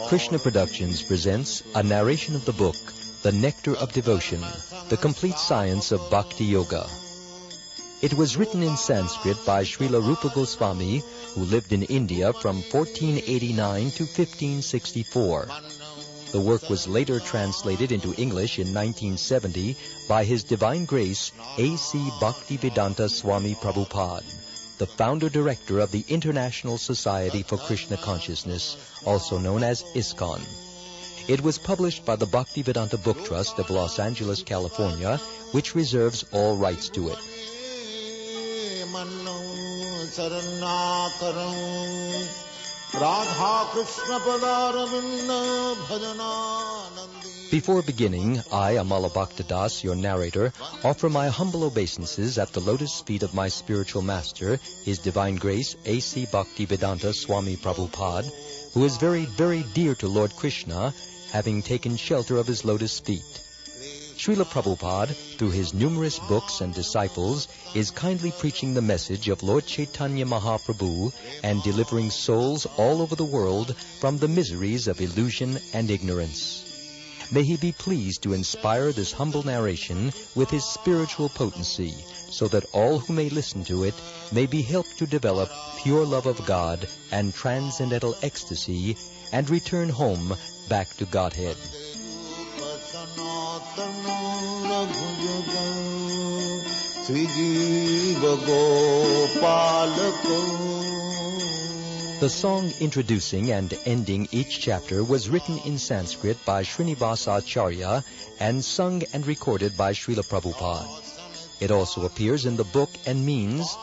Krishna Productions presents a narration of the book, The Nectar of Devotion, The Complete Science of Bhakti Yoga. It was written in Sanskrit by Srila Rupa Goswami, who lived in India from 1489 to 1564. The work was later translated into English in 1970 by His Divine Grace A.C. Bhaktivedanta Swami Prabhupada, the founder-director of the International Society for Krishna Consciousness, also known as ISKCON. It was published by the Bhaktivedanta Book Trust of Los Angeles, California, which reserves all rights to it. Before beginning, I, Amala Bhaktadas, your narrator, offer my humble obeisances at the lotus feet of my spiritual master, His Divine Grace A.C. Bhaktivedanta Swami Prabhupada, who is very, very dear to Lord Krishna, having taken shelter of his lotus feet. Srila Prabhupada, through his numerous books and disciples, is kindly preaching the message of Lord Chaitanya Mahaprabhu and delivering souls all over the world from the miseries of illusion and ignorance. May he be pleased to inspire this humble narration with his spiritual potency, so that all who may listen to it may be helped to develop pure love of God and transcendental ecstasy and return home back to Godhead. The song introducing and ending each chapter was written in Sanskrit by Srinivasa Acharya and sung and recorded by Srila Prabhupada. It also appears in the book and means,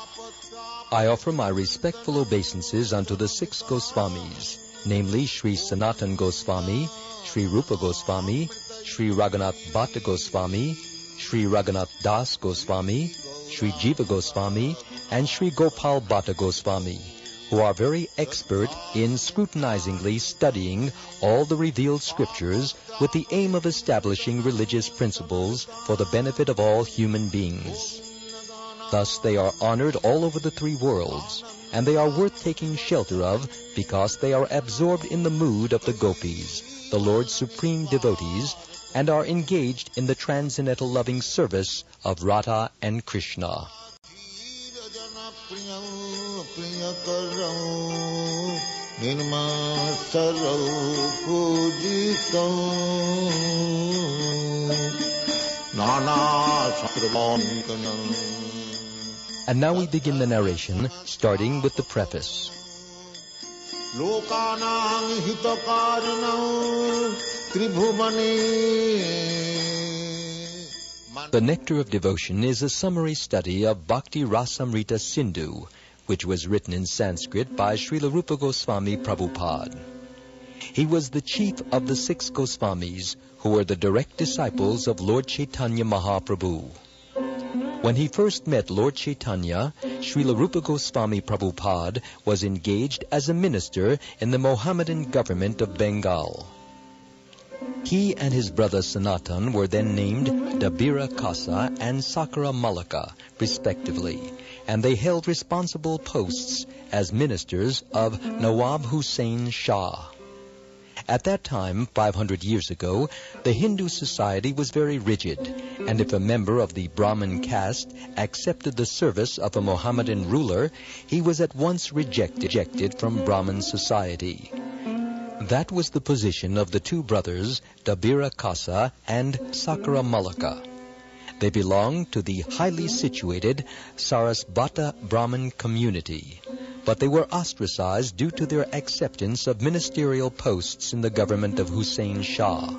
I offer my respectful obeisances unto the 6 Goswamis, namely Sri Sanatan Goswami, Sri Rupa Goswami, Sri Raghunath Bhatta Goswami, Sri Raghunath Das Goswami, Sri Jiva Goswami, and Sri Gopal Bhatta Goswami, who are very expert in scrutinizingly studying all the revealed scriptures with the aim of establishing religious principles for the benefit of all human beings. Thus they are honored all over the 3 worlds, and they are worth taking shelter of because they are absorbed in the mood of the gopis, the Lord's supreme devotees, and are engaged in the transcendental loving service of Radha and Krishna. And now we begin the narration, starting with the preface. The Nectar of Devotion is a summary study of Bhakti Rasamrita Sindhu, which was written in Sanskrit by Srila Rupa Goswami Prabhupada. He was the chief of the 6 Goswamis, who were the direct disciples of Lord Chaitanya Mahaprabhu. When he first met Lord Chaitanya, Srila Rupa Goswami Prabhupada was engaged as a minister in the Mohammedan government of Bengal. He and his brother Sanatan were then named Dabira Kasa and Sakara Malaka, respectively, and they held responsible posts as ministers of Nawab Hussain Shah. At that time, 500 years ago, the Hindu society was very rigid, and if a member of the Brahmin caste accepted the service of a Mohammedan ruler, he was at once rejected from Brahmin society. That was the position of the 2 brothers, Dabira Kasa and Sakara Malaka. They belonged to the highly situated Sarasvata Brahmin community, but they were ostracized due to their acceptance of ministerial posts in the government of Hussain Shah.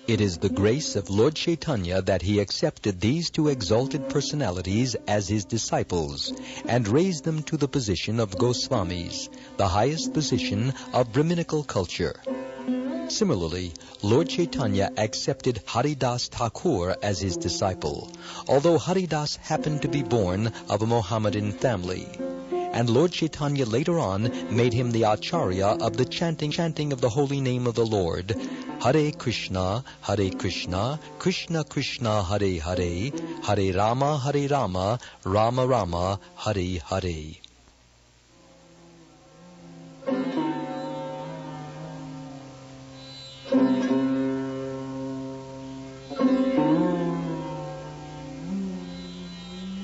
It is the grace of Lord Chaitanya that he accepted these 2 exalted personalities as his disciples and raised them to the position of Goswamis, the highest position of Brahminical culture. Similarly, Lord Chaitanya accepted Haridas Thakur as his disciple, although Haridas happened to be born of a Mohammedan family. and Lord Chaitanya later on made him the Acharya of the chanting of the holy name of the Lord. Hare Krishna, Krishna Krishna, Hare Hare, Hare Rama, Rama Rama, Hare Hare.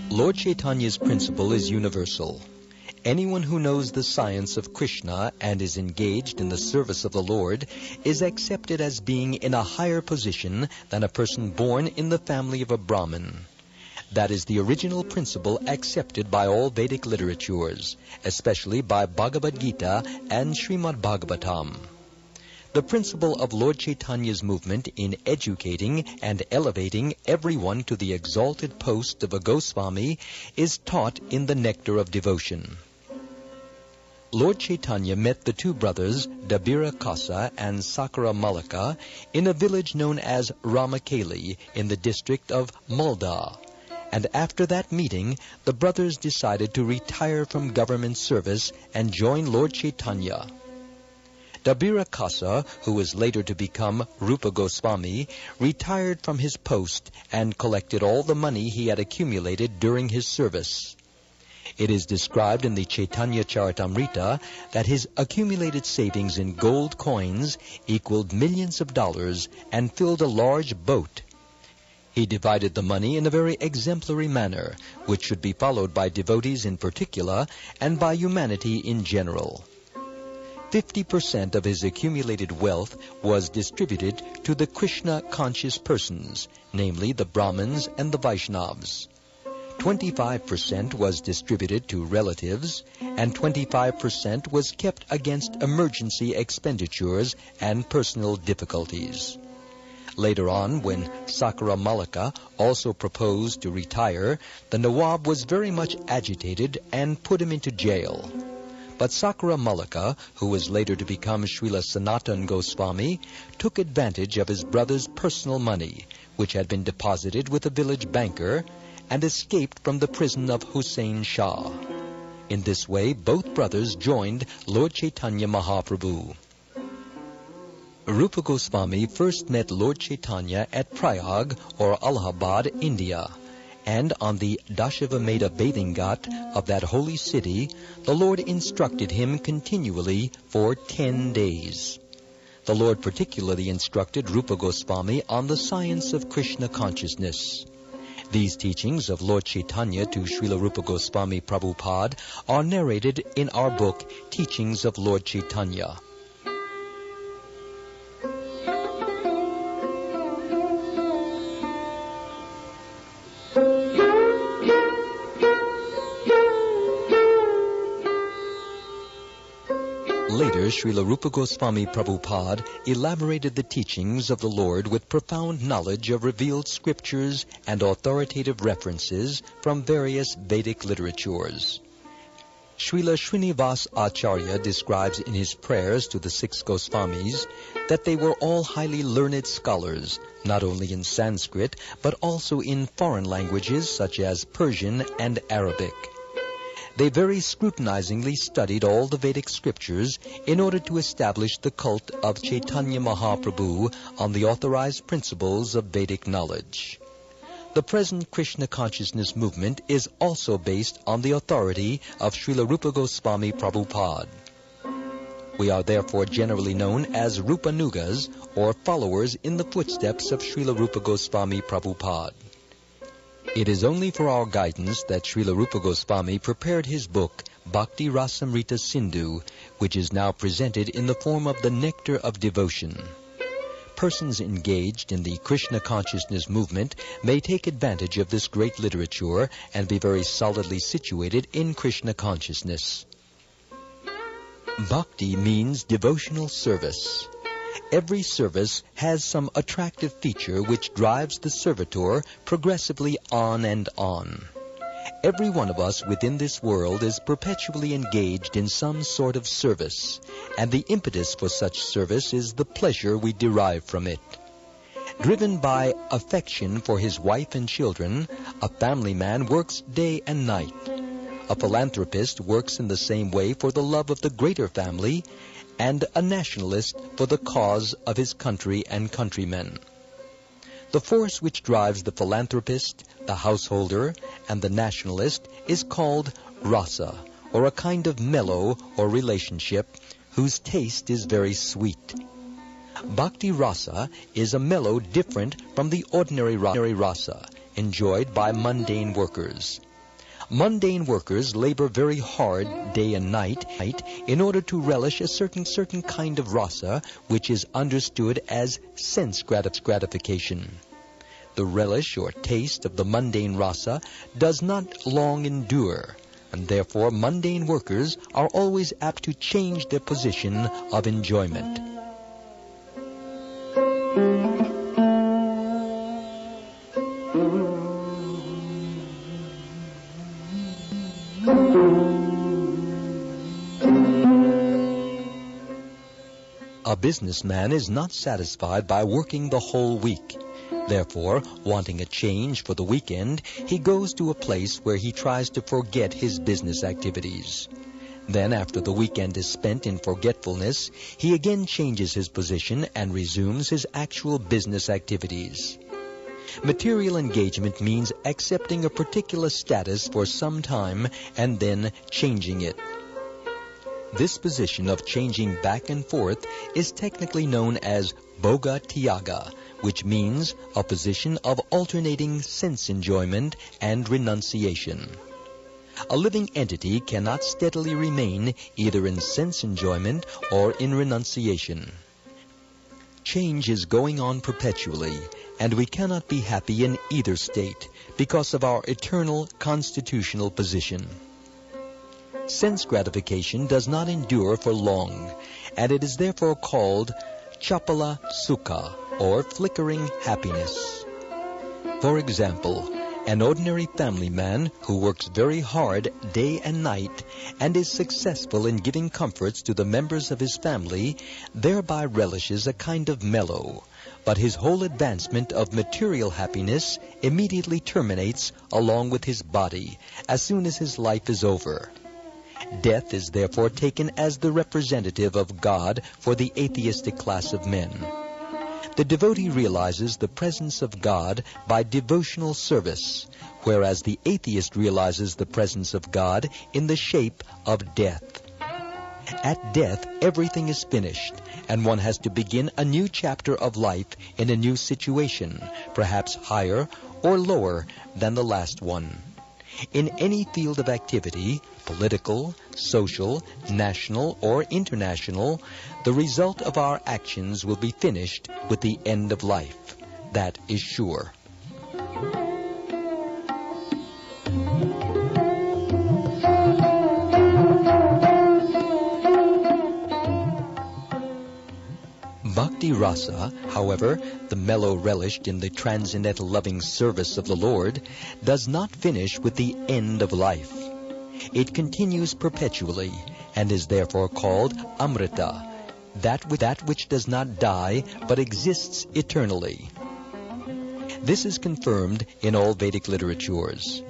Lord Chaitanya's principle is universal. Anyone who knows the science of Krishna and is engaged in the service of the Lord is accepted as being in a higher position than a person born in the family of a Brahmin. That is the original principle accepted by all Vedic literatures, especially by Bhagavad Gita and Srimad Bhagavatam. The principle of Lord Chaitanya's movement in educating and elevating everyone to the exalted post of a Goswami is taught in the Nectar of Devotion. Lord Chaitanya met the two brothers, Dabira Kasa and Sakara Malika, in a village known as Ramakeli in the district of Malda. And after that meeting, the brothers decided to retire from government service and join Lord Chaitanya. Dabira Kasa, who was later to become Rupa Goswami, retired from his post and collected all the money he had accumulated during his service. It is described in the Chaitanya Charitamrita that his accumulated savings in gold coins equaled millions of dollars and filled a large boat. He divided the money in a very exemplary manner, which should be followed by devotees in particular and by humanity in general. 50% of his accumulated wealth was distributed to the Krishna-conscious persons, namely the Brahmins and the Vaishnavas. 25% was distributed to relatives, and 25% was kept against emergency expenditures and personal difficulties. Later on, when Sakara Malika also proposed to retire, the Nawab was very much agitated and put him into jail. But Sakara Malika, who was later to become Srila Sanatan Goswami, took advantage of his brother's personal money, which had been deposited with a village banker, and escaped from the prison of Hussain Shah. In this way, both brothers joined Lord Chaitanya Mahaprabhu. Rupa Goswami first met Lord Chaitanya at Prayag or Allahabad, India. And on the Dashavameda bathing ghat of that holy city, the Lord instructed him continually for 10 days. The Lord particularly instructed Rupa Goswami on the science of Krishna consciousness. These teachings of Lord Chaitanya to Srila Rupa Goswami Prabhupada are narrated in our book, Teachings of Lord Chaitanya. Later, Srila Rupa Goswami Prabhupada elaborated the teachings of the Lord with profound knowledge of revealed scriptures and authoritative references from various Vedic literatures. Srila Srinivas Acharya describes in his prayers to the 6 Goswamis that they were all highly learned scholars, not only in Sanskrit, but also in foreign languages such as Persian and Arabic. They very scrutinizingly studied all the Vedic scriptures in order to establish the cult of Chaitanya Mahaprabhu on the authorized principles of Vedic knowledge. The present Krishna consciousness movement is also based on the authority of Srila Rupa Goswami Prabhupada. We are therefore generally known as Rupanugas, or followers in the footsteps of Srila Rupa Goswami Prabhupada. It is only for our guidance that Srila Rupa Goswami prepared his book, Bhakti Rasamrita Sindhu, which is now presented in the form of the Nectar of Devotion. Persons engaged in the Krishna consciousness movement may take advantage of this great literature and be very solidly situated in Krishna consciousness. Bhakti means devotional service. Every service has some attractive feature which drives the servitor progressively on and on. Every one of us within this world is perpetually engaged in some sort of service, and the impetus for such service is the pleasure we derive from it. Driven by affection for his wife and children, a family man works day and night. A philanthropist works in the same way for the love of the greater family, and a nationalist for the cause of his country and countrymen. The force which drives the philanthropist, the householder, and the nationalist is called rasa, or a kind of mellow or relationship whose taste is very sweet. Bhakti rasa is a mellow different from the ordinary rasa enjoyed by mundane workers. Mundane workers labor very hard day and night in order to relish a certain kind of rasa which is understood as sense gratification. The relish or taste of the mundane rasa does not long endure, and therefore mundane workers are always apt to change their position of enjoyment. A businessman is not satisfied by working the whole week. Therefore, wanting a change for the weekend, he goes to a place where he tries to forget his business activities. Then, after the weekend is spent in forgetfulness, he again changes his position and resumes his actual business activities. Material engagement means accepting a particular status for some time and then changing it. This position of changing back and forth is technically known as Bhoga Tyaga, which means a position of alternating sense enjoyment and renunciation. A living entity cannot steadily remain either in sense enjoyment or in renunciation. Change is going on perpetually, and we cannot be happy in either state because of our eternal constitutional position. Sense gratification does not endure for long, and it is therefore called Chapala Sukha, or flickering happiness. For example, an ordinary family man who works very hard day and night and is successful in giving comforts to the members of his family thereby relishes a kind of mellow, but his whole advancement of material happiness immediately terminates along with his body as soon as his life is over. Death is therefore taken as the representative of God for the atheistic class of men. The devotee realizes the presence of God by devotional service, whereas the atheist realizes the presence of God in the shape of death. At death, everything is finished, and one has to begin a new chapter of life in a new situation, perhaps higher or lower than the last one. In any field of activity, political, social, national, or international, the result of our actions will be finished with the end of life. That is sure. Bhakti rasa, however, the mellow relished in the transcendental loving service of the Lord, does not finish with the end of life. It continues perpetually and is therefore called Amrita, that which does not die but exists eternally. This is confirmed in all Vedic literatures.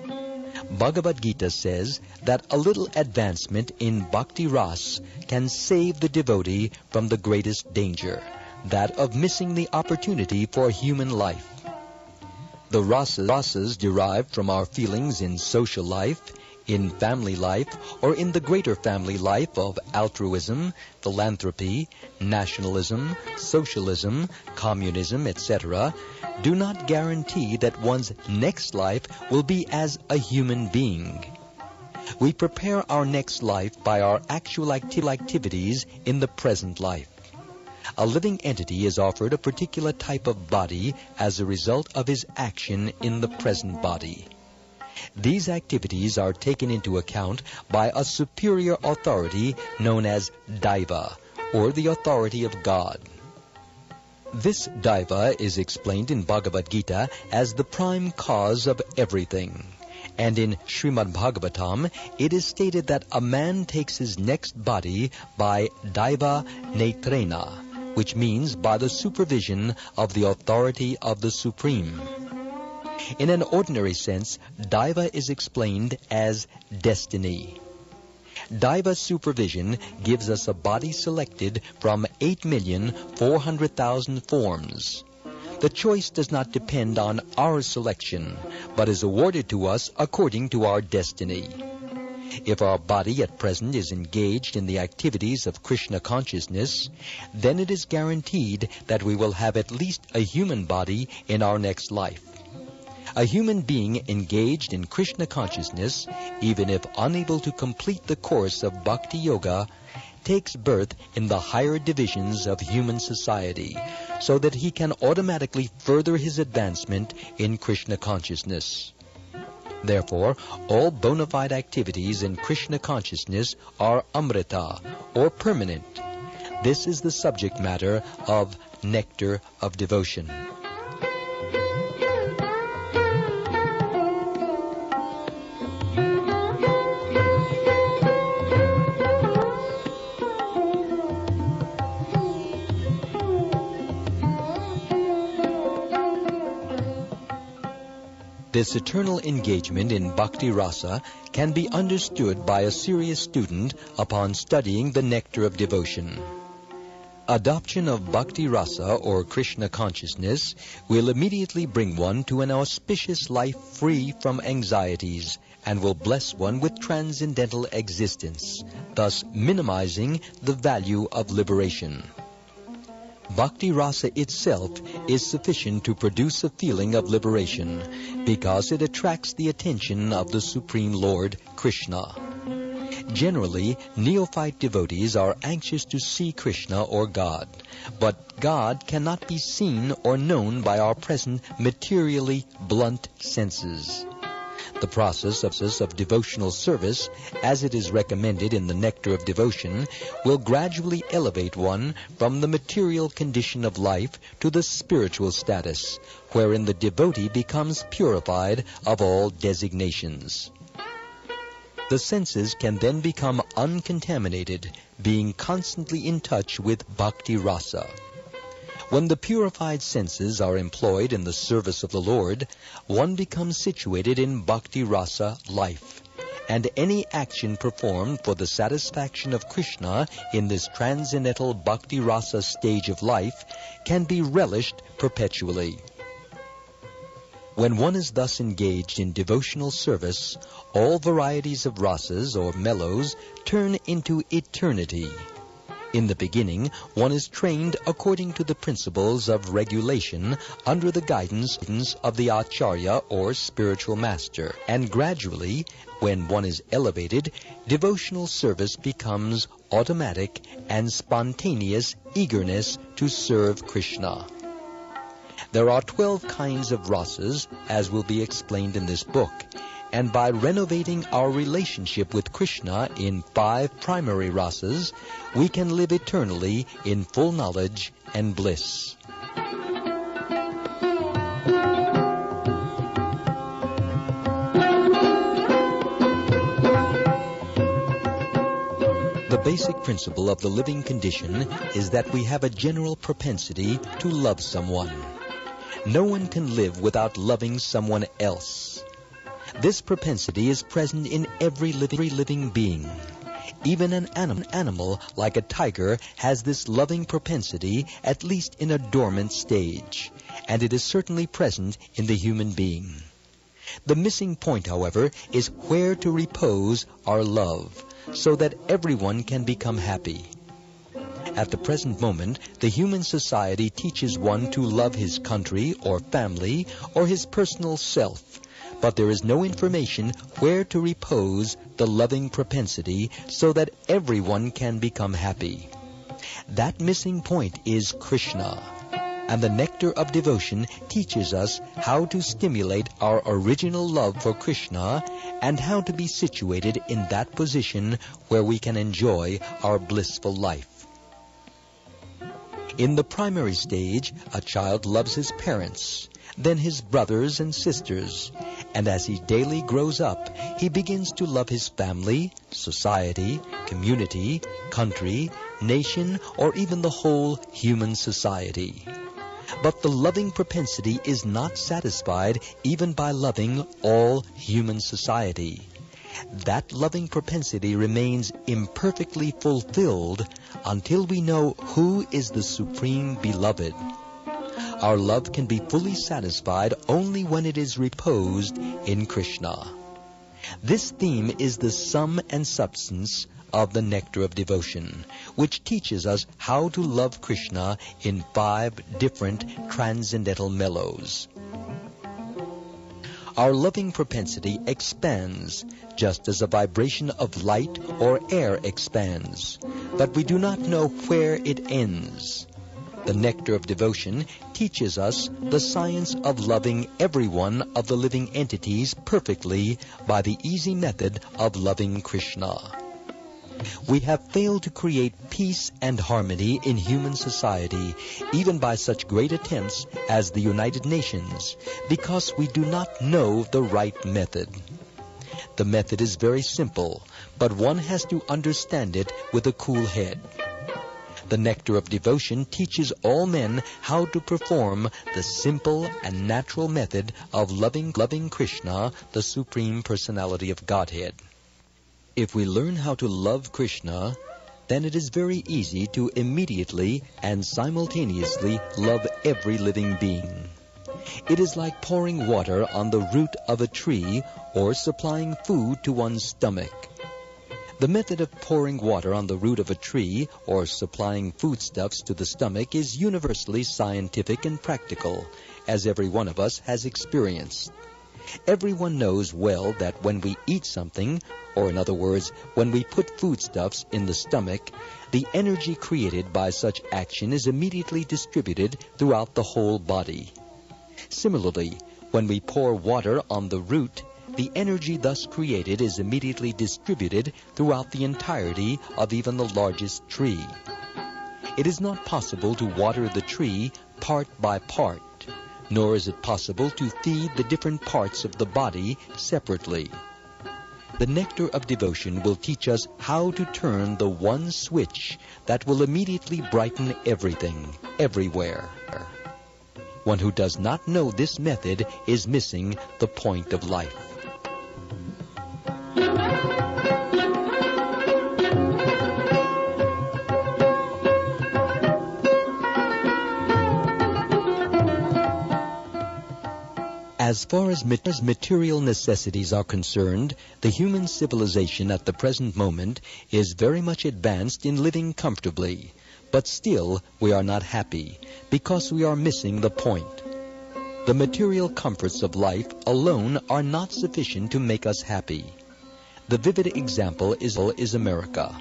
Bhagavad Gita says that a little advancement in Bhakti Ras can save the devotee from the greatest danger, that of missing the opportunity for human life. The rasas derived from our feelings in social life, in family life, or in the greater family life of altruism, philanthropy, nationalism, socialism, communism, etc., do not guarantee that one's next life will be as a human being. We prepare our next life by our actual activities in the present life. A living entity is offered a particular type of body as a result of his action in the present body. These activities are taken into account by a superior authority known as Daiva, or the authority of God. This Daiva is explained in Bhagavad Gita as the prime cause of everything. And in Srimad Bhagavatam, it is stated that a man takes his next body by Daiva Netrena, which means by the supervision of the authority of the Supreme. In an ordinary sense, Daiva is explained as destiny. Daiva supervision gives us a body selected from 8,400,000 forms. The choice does not depend on our selection, but is awarded to us according to our destiny. If our body at present is engaged in the activities of Krishna consciousness, then it is guaranteed that we will have at least a human body in our next life. A human being engaged in Krishna consciousness, even if unable to complete the course of Bhakti Yoga, takes birth in the higher divisions of human society, so that he can automatically further his advancement in Krishna consciousness. Therefore, all bona fide activities in Krishna consciousness are amrita, or permanent. This is the subject matter of Nectar of Devotion. This eternal engagement in Bhakti Rasa can be understood by a serious student upon studying the Nectar of Devotion. Adoption of Bhakti Rasa, or Krishna consciousness, will immediately bring one to an auspicious life free from anxieties and will bless one with transcendental existence, thus minimizing the value of liberation. Bhakti Rasa itself is sufficient to produce a feeling of liberation because it attracts the attention of the Supreme Lord, Krishna. Generally, neophyte devotees are anxious to see Krishna or God, but God cannot be seen or known by our present materially blunt senses. The process of devotional service, as it is recommended in the Nectar of Devotion, will gradually elevate one from the material condition of life to the spiritual status, wherein the devotee becomes purified of all designations. The senses can then become uncontaminated, being constantly in touch with Bhakti Rasa. When the purified senses are employed in the service of the Lord, one becomes situated in Bhakti Rasa life, and any action performed for the satisfaction of Krishna in this transcendental Bhakti Rasa stage of life can be relished perpetually. When one is thus engaged in devotional service, all varieties of rasas or mellows turn into eternity. In the beginning, one is trained according to the principles of regulation under the guidance of the Acharya or spiritual master, and gradually, when one is elevated, devotional service becomes automatic and spontaneous eagerness to serve Krishna. There are 12 kinds of rasas, as will be explained in this book, and by renovating our relationship with Krishna in 5 primary rasas, we can live eternally in full knowledge and bliss. The basic principle of the living condition is that we have a general propensity to love someone. No one can live without loving someone else. This propensity is present in every living being. Even an animal like a tiger has this loving propensity, at least in a dormant stage, and it is certainly present in the human being. The missing point, however, is where to repose our love, so that everyone can become happy. At the present moment, the human society teaches one to love his country or family or his personal self, but there is no information where to repose the loving propensity so that everyone can become happy. That missing point is Krishna, and the Nectar of Devotion teaches us how to stimulate our original love for Krishna and how to be situated in that position where we can enjoy our blissful life. In the primary stage, a child loves his parents, then his brothers and sisters, and as he daily grows up, he begins to love his family, society, community, country, nation, or even the whole human society. But the loving propensity is not satisfied even by loving all human society. That loving propensity remains imperfectly fulfilled until we know who is the Supreme Beloved. Our love can be fully satisfied only when it is reposed in Krishna. This theme is the sum and substance of the Nectar of Devotion, which teaches us how to love Krishna in 5 different transcendental mellows. Our loving propensity expands, just as a vibration of light or air expands, but we do not know where it ends. The Nectar of Devotion teaches us the science of loving every one of the living entities perfectly by the easy method of loving Krishna. We have failed to create peace and harmony in human society, even by such great attempts as the United Nations, because we do not know the right method. The method is very simple, but one has to understand it with a cool head. The Nectar of Devotion teaches all men how to perform the simple and natural method of loving Krishna, the Supreme Personality of Godhead. If we learn how to love Krishna, then it is very easy to immediately and simultaneously love every living being. It is like pouring water on the root of a tree or supplying food to one's stomach. The method of pouring water on the root of a tree or supplying foodstuffs to the stomach is universally scientific and practical, as every one of us has experienced. Everyone knows well that when we eat something, or in other words, when we put foodstuffs in the stomach, the energy created by such action is immediately distributed throughout the whole body. Similarly, when we pour water on the root, the energy thus created is immediately distributed throughout the entirety of even the largest tree. It is not possible to water the tree part by part, nor is it possible to feed the different parts of the body separately. The Nectar of Devotion will teach us how to turn the one switch that will immediately brighten everything, everywhere. One who does not know this method is missing the point of life. As far as material necessities are concerned, the human civilization at the present moment is very much advanced in living comfortably. But still, we are not happy, because we are missing the point. The material comforts of life alone are not sufficient to make us happy. The vivid example is America,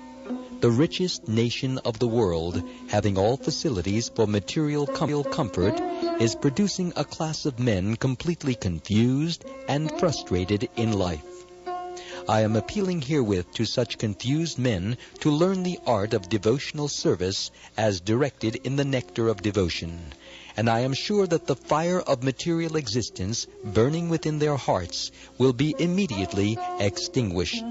the richest nation of the world, having all facilities for material comfort, is producing a class of men completely confused and frustrated in life. I am appealing herewith to such confused men to learn the art of devotional service as directed in the Nectar of Devotion, and I am sure that the fire of material existence burning within their hearts will be immediately extinguished.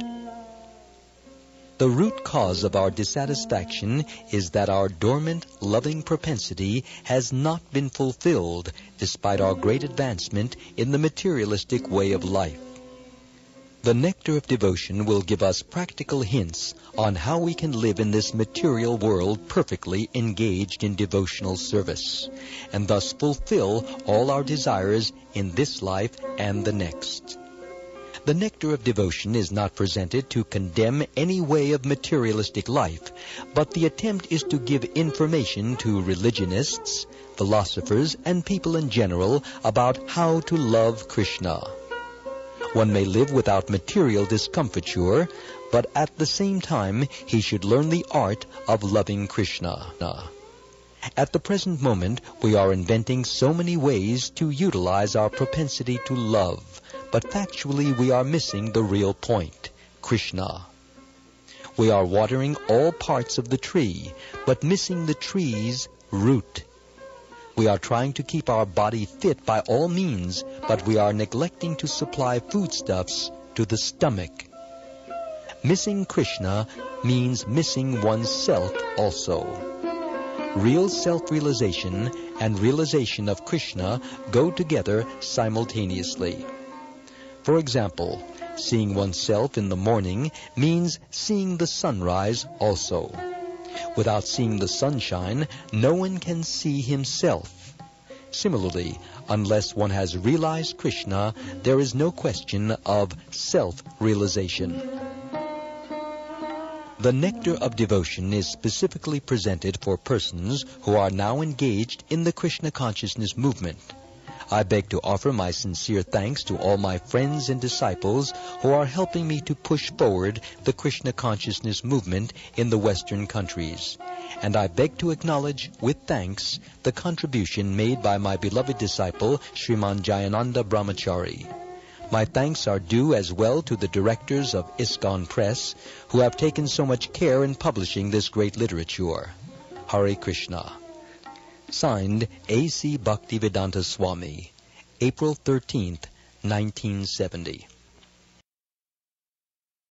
The root cause of our dissatisfaction is that our dormant, loving propensity has not been fulfilled despite our great advancement in the materialistic way of life. The Nectar of Devotion will give us practical hints on how we can live in this material world perfectly engaged in devotional service, and thus fulfill all our desires in this life and the next. The Nectar of Devotion is not presented to condemn any way of materialistic life, but the attempt is to give information to religionists, philosophers, and people in general about how to love Krishna. One may live without material discomfiture, but at the same time he should learn the art of loving Krishna. At the present moment, we are inventing so many ways to utilize our propensity to love, but factually we are missing the real point, Krishna. We are watering all parts of the tree, but missing the tree's root. We are trying to keep our body fit by all means, but we are neglecting to supply foodstuffs to the stomach. Missing Krishna means missing oneself also. real self-realization and realization of Krishna go together simultaneously. For example, seeing oneself in the morning means seeing the sunrise also. Without seeing the sunshine, no one can see himself. Similarly, unless one has realized Krishna, there is no question of self-realization. The nectar of devotion is specifically presented for persons who are now engaged in the Krishna consciousness movement. I beg to offer my sincere thanks to all my friends and disciples who are helping me to push forward the Krishna consciousness movement in the Western countries. And I beg to acknowledge with thanks the contribution made by my beloved disciple, Sriman Jayananda Brahmachari. My thanks are due as well to the directors of ISKCON Press, who have taken so much care in publishing this great literature. Hare Krishna. Signed, A.C. Bhaktivedanta Swami, April 13th, 1970.